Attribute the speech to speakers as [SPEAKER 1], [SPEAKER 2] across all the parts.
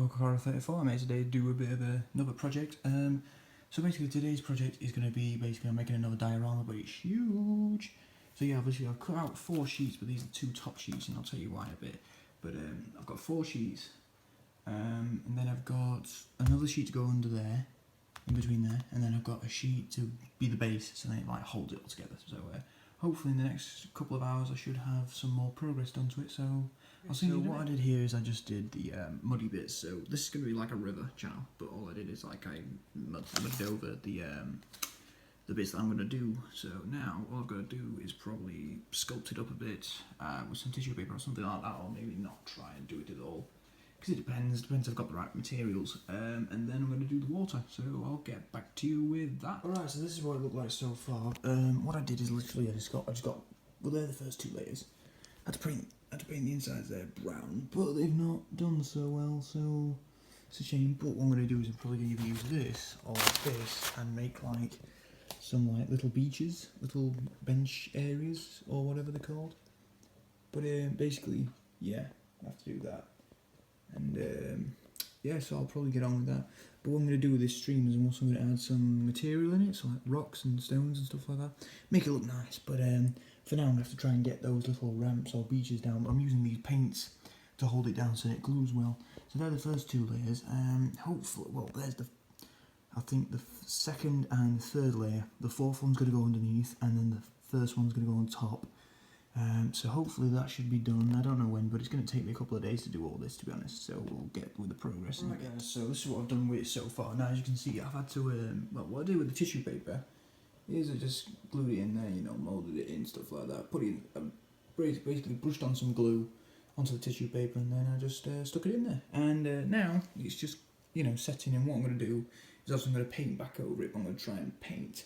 [SPEAKER 1] Coca-Cola 34. I'm here today to do a bit of another project. So basically today's project is going to be I'm making another diorama, but it's huge. So yeah, obviously I've cut out 4 sheets, but these are 2 top sheets, and I'll tell you why a bit. But I've got 4 sheets, and then I've got another sheet to go under there, in between there, and then I've got a sheet to be the base, so then it like holds it all together. So hopefully in the next couple of hours I should have some more progress done to it. So I'll see you. What I did here is I just did the muddy bits. So this is going to be like a river channel, but all I did is like I mudded over the bits that I'm going to do. So now all I've got to do is probably sculpt it up a bit with some tissue paper or something like that, or maybe not try and do it at all, because it depends if I've got the right materials. And then I'm going to do the water, so I'll get back to you with that. Alright, so this is what it looked like so far. What I did is literally I just got well, they're the first 2 layers. I had to paint the insides there brown, but they've not done so well, so it's a shame. But what I'm going to do is I'm probably going to either use this or this and make like some like little beaches, little bench areas or whatever they're called. But basically, yeah, I have to do that. And yeah, so I'll probably get on with that. But what I'm going to do with this stream is I'm also going to add some material in it, so like rocks and stones and stuff like that. Make it look nice, but for now I'm going to have to try and get those little ramps or beaches down. But I'm using these paints to hold it down so it glues well. So they're the first 2 layers. Hopefully, well, there's I think the second and third layer. The 4th one's going to go underneath, and then the 1st one's going to go on top. So hopefully that should be done. I don't know when, but it's going to take me a couple of days to do all this, to be honest. So we'll get with the progress. Right, guys, so this is what I've done with it so far. Now, as you can see, I've had to, well, what I did with the tissue paper is I just glued it in there, you know, moulded it in, stuff like that. Put it in, basically brushed on some glue onto the tissue paper, and then I just stuck it in there. And now it's just, you know, setting in. What I'm going to do is also I'm going to paint back over it. I'm going to try and paint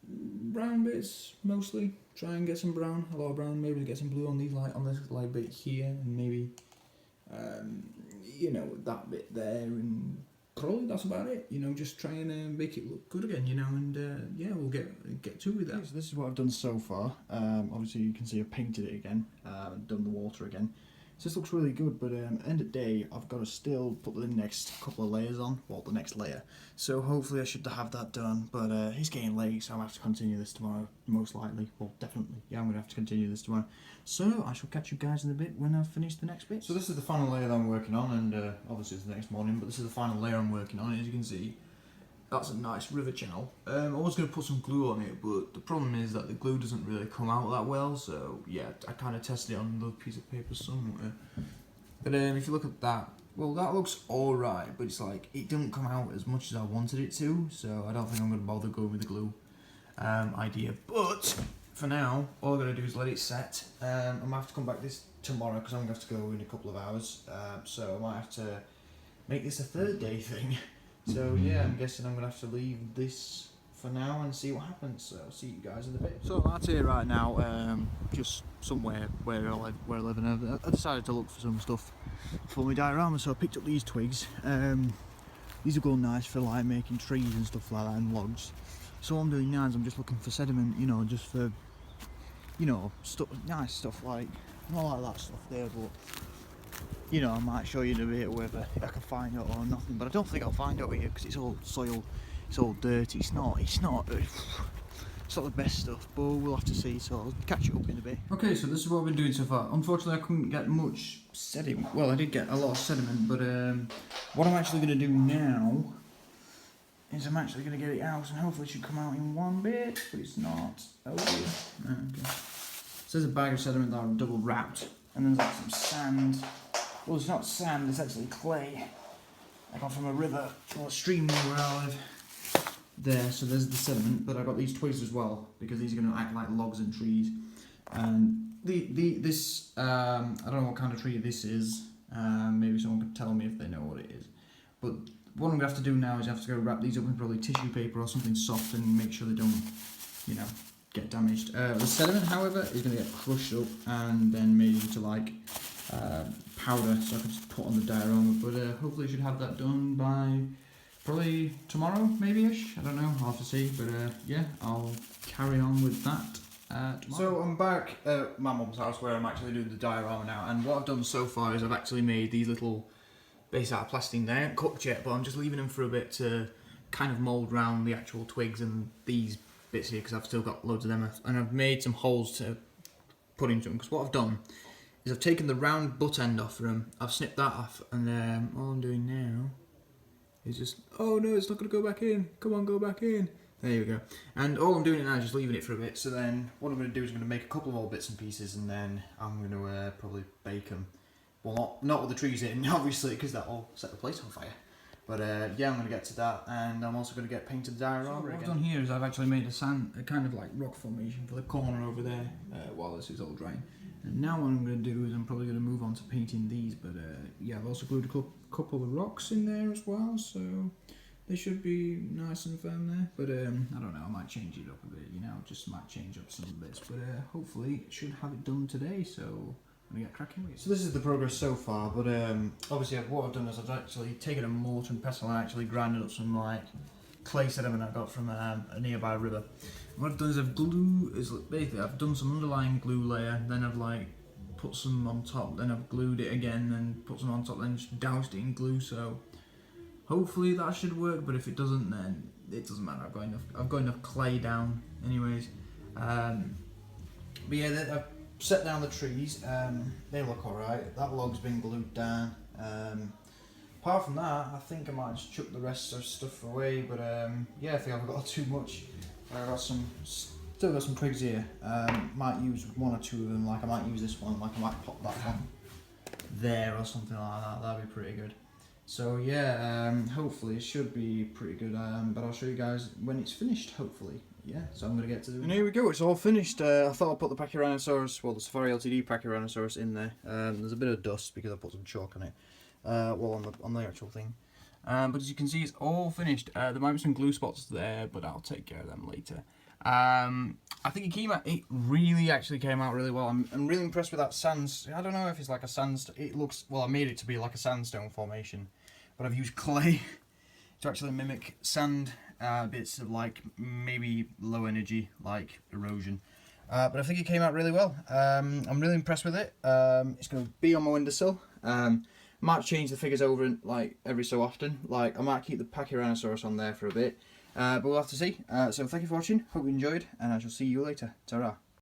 [SPEAKER 1] brown bits mostly. Try and get some brown, a lot of brown. Maybe get some blue on these, like on this like bit here, and maybe you know, that bit there, and probably that's about it. You know, just try and make it look good again. You know, and yeah, we'll get to with that. Okay, so this is what I've done so far. Obviously you can see I've painted it again, done the water again. So this looks really good, but end of the day, I've got to still put the next couple of layers on, well, the next layer. So hopefully I should have that done, but it's getting late, so I'm going to have to continue this tomorrow, most likely. Well, definitely, yeah, I'm going to have to continue this tomorrow. So I shall catch you guys in a bit when I've finished the next bit. So this is the final layer that I'm working on, and obviously it's the next morning, but this is the final layer I'm working on. As you can see, that's a nice river channel. I was going to put some glue on it, but the problem is that the glue doesn't really come out that well, so yeah, I kind of tested it on another piece of paper somewhere. But if you look at that, well, that looks alright, but it's like, it didn't come out as much as I wanted it to, so I don't think I'm going to bother going with the glue idea. But for now, all I'm going to do is let it set. I'm going to have to come back this tomorrow, because I'm going to have to go in a couple of hours, so I might have to make this a 3rd day thing. So yeah, I'm guessing I'm going to have to leave this for now and see what happens. So I'll see you guys in a bit. So that's it right now, just somewhere where I live, and I decided to look for some stuff for my diorama. So I picked up these twigs. These are going nice for like making trees and stuff like that, and logs. So what I'm doing now is I'm just looking for sediment, you know, just for, you know, nice stuff like, not like that stuff there, but you know, I might show you in a bit whether I can find it or nothing, but I don't think I'll find it over here because it's all soil, it's all dirty. It's not the best stuff, but we'll have to see. So I'll catch you up in a bit. Okay, so this is what I've been doing so far. Unfortunately, I couldn't get much sediment. Well, I did get a lot of sediment, but what I'm actually going to do now is I'm actually going to get it out, and hopefully it should come out in one bit, but it's not. Oh, yeah. Okay. So there's a bag of sediment that I've double wrapped, and then there's like some sand. Well, it's not sand, it's actually clay. I got from a river or a stream near where I live. There, so there's the sediment, but I got these twigs as well, because these are going to act like logs and trees. And this, I don't know what kind of tree this is. Maybe someone could tell me if they know what it is. But what I'm going to have to do now is I have to go wrap these up in probably tissue paper or something soft and make sure they don't, you know, get damaged. The sediment, however, is going to get crushed up and then made into like powder, so I can just put on the diorama. But hopefully I should have that done by probably tomorrow, maybe-ish. I don't know, I'll have to see. But yeah, I'll carry on with that tomorrow. So I'm back at my mum's house where I'm actually doing the diorama now, and what I've done so far is I've actually made these little base out of plasticine. They ain't cooked yet, but I'm just leaving them for a bit to kind of mould round the actual twigs and these bits here, because I've still got loads of them, and I've made some holes to put into them, because what I've done is I've taken the round butt end off them, I've snipped that off, and all I'm doing now is just, oh no, it's not going to go back in, come on, go back in. There we go. And all I'm doing now is just leaving it for a bit, so then what I'm going to do is I'm going to make a couple of old bits and pieces, and then I'm going to probably bake them. Well, not with the trees in, obviously, because that'll set the place on fire. But yeah, I'm going to get to that, and I'm also going to get painted diorama again. What I've done here is I've actually made a kind of like rock formation for the corner over there while this is all drying. And now what I'm going to do is I'm probably going to move on to painting these, but yeah, I've also glued a couple of rocks in there as well, so they should be nice and firm there. But I don't know, I might change it up a bit, you know, just might change up some bits. But hopefully it should have it done today, so I'm going to get cracking with it. So this is the progress so far, but obviously what I've done is I've actually taken a mortar and pestle and actually grinded up some like clay sediment I got from a nearby river. And what I've done is basically I've done some underlying glue layer, then I've like put some on top, then I've glued it again, then put some on top, then just doused it in glue. So hopefully that should work, but if it doesn't, then it doesn't matter. I've got enough clay down anyways. But yeah, I've set down the trees. They look alright. That log's been glued down. Apart from that, I think I might just chuck the rest of stuff away. But yeah, I think I've got too much. Still got some twigs here. Might use one or two of them. Like I might use this one. Like I might pop that one there or something like that. That'd be pretty good. So yeah, hopefully it should be pretty good. But I'll show you guys when it's finished. Hopefully. Yeah, so I'm going to get to do it. And here we go, it's all finished. I thought I'd put the Pachyrhinosaurus, well the Safari Ltd Pachyrhinosaurus in there. There's a bit of dust because I put some chalk on it, well on the actual thing. But as you can see, it's all finished. There might be some glue spots there, but I'll take care of them later. I think it really actually came out really well. I'm really impressed with that sand. I don't know if it's like a sandstone. It looks, well I made it to be like a sandstone formation, but I've used clay to actually mimic sand. Bits of like maybe low energy like erosion, but I think it came out really well. I'm really impressed with it. It's going to be on my windowsill. Might change the figures over like every so often. Like I might keep the Pachyrhinosaurus on there for a bit, but we'll have to see. So thank you for watching, hope you enjoyed, and I shall see you later. Ta-ra.